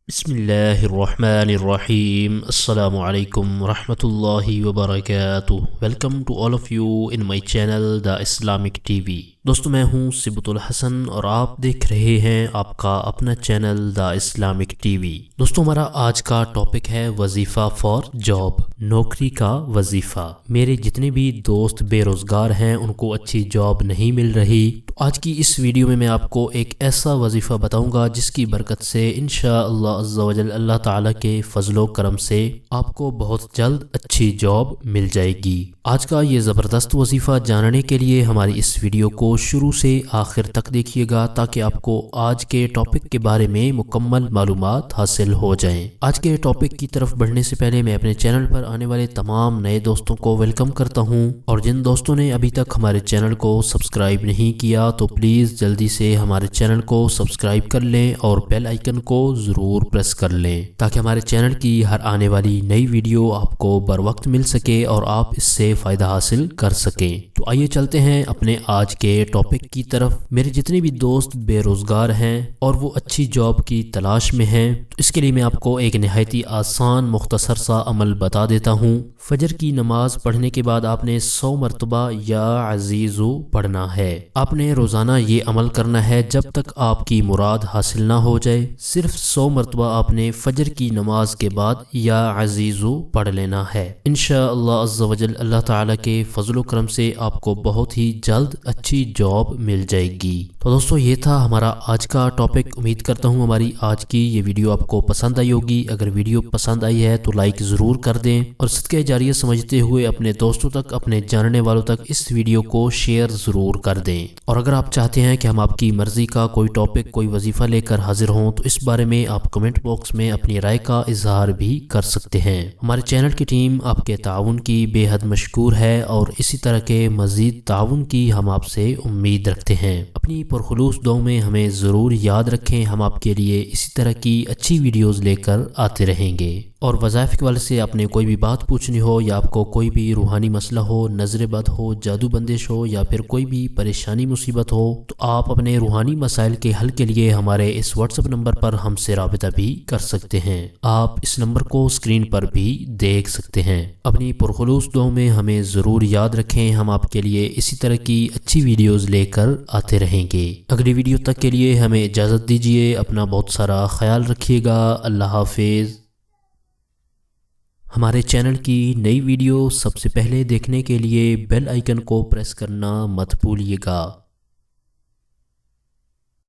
Bismillahirrahmanirrahim. Assalamualaikum warahmatullahi wabarakatuh. Welcome to all of you in my channel The Islamic TV. دوستو میں ہوں سبتulhassan اور آپ دیکھ رہے ہیں آپ کا اپنا channel the Islamic T V. دوستو ہمارا آج کا ٹاپک ہے وظیفہ فار جاب، نوکری کا وظیفہ۔ میرے جتنے بھی دوست بے روزگار ہیں ان کو اچھی جاب نہیں مل رہی، تو آج کی اس ویڈیو میں میں آپ کو ایک ایسا وظیفہ بتاؤں گا جس کی برکت سے انشاءاللہ عز و جل اللہ تعالیٰ کے فضل و کرم سے آپ کو بہت جلد اچھی جاب مل جائے گی۔ آج کا یہ زبردست وظیفہ جاننے کے لیے ہماری اس ویڈیو کو شروع سے آخر تک دیکھیے گا تاکہ آپ کو آج کے ٹاپک کے بارے میں مکمل معلومات حاصل ہو جائیں۔ آج کے ٹاپک کی طرف بڑھنے سے پہلے میں اپنے چینل پر آنے والے تمام نئے دوستوں کو ویلکم کرتا ہوں، اور جن دوستوں نے ابھی تک ہمارے چینل کو سبسکرائب نہیں کیا تو پلیز جلدی سے ہمارے چینل کو سبسکرائب کر لیں اور بیل آئیکن کو ضرور پریس کر لیں تاکہ ہمارے چینل کی ہر آنے والی نئی ویڈیو آپ کو بر وقت مل سکے اور آپ اس سے فائدہ حاصل کر سکیں۔ تو آئیے چلتے ہیں اپنے آج کے ٹاپک کی طرف۔ میرے جتنے بھی دوست بے روزگار ہیں اور وہ اچھی جاب کی تلاش میں ہیں، تو اس کے لیے میں آپ کو ایک نہایتی آسان مختصر سا عمل بتا دیتا ہوں۔ فجر کی نماز پڑھنے کے بعد آپ نے 100 مرتبہ یا عزیزو پڑھنا ہے۔ آپ نے روزانہ یہ عمل کرنا ہے جب تک آپ کی مراد حاصل نہ ہو جائے۔ صرف 100 مرتبہ آپ نے فجر کی نماز کے بعد یا عزیزو پڑھ لینا ہے۔ انشاءاللہ عز و جل اللہ تعالیٰ کے فضل و کرم سے آپ کو بہت ہی جلد اچھی جاب مل جائے گی۔ تو دوستو یہ تھا ہمارا آج کا ٹاپک۔ امید کرتا ہوں ہماری آج کی یہ ویڈیو آپ کو پسند آئی ہوگی۔ اگر ویڈیو پسند آئی ہے تو لائک ضرور کر دیں، اور صدقہ جاریہ سمجھتے ہوئے اپنے دوستوں تک، اپنے جاننے والوں تک اس ویڈیو کو شیئر ضرور کر دیں۔ اور اگر آپ چاہتے ہیں کہ ہم آپ کی مرضی کا کوئی ٹاپک، کوئی وظیفہ لے کر حاضر ہوں تو اس بارے میں آپ کمنٹ باکس میں اپنی رائے کا اظہار بھی کر سکتے ہیں۔ ہمارے چینل کی ٹیم آپ کے تعاون کی بے حد مشکور ہے، اور اسی طرح کے مزید تعاون کی ہم آپ سے امید رکھتے ہیں۔ اپنی پرخلوص دعاؤں میں ہمیں ضرور یاد رکھیں، ہم آپ کے لیے اسی طرح کی اچھی ویڈیوز لے کر آتے رہیں گے۔ اور وظائف کے والے سے آپ نے کوئی بھی بات پوچھنی ہو، یا آپ کو کوئی بھی روحانی مسئلہ ہو، نظر بد ہو، جادو بندش ہو، یا پھر کوئی بھی پریشانی مصیبت ہو، تو آپ اپنے روحانی مسائل کے حل کے لیے ہمارے اس واٹس ایپ نمبر پر ہم سے رابطہ بھی کر سکتے ہیں۔ آپ اس نمبر کو اسکرین پر بھی دیکھ سکتے ہیں۔ اپنی پرخلوص دعاؤں میں ہمیں ضرور یاد رکھیں، ہم آپ کے لیے اسی طرح کی اچھی ویڈیوز لے کر آتے رہیں گے۔ اگلی ویڈیو تک کے لیے ہمیں اجازت دیجیے، اپنا بہت سارا خیال رکھیے گا۔ اللہ حافظ۔ ہمارے چینل کی نئی ویڈیو سب سے پہلے دیکھنے کے لیے بیل آئیکن کو پریس کرنا مت بھولیے گا۔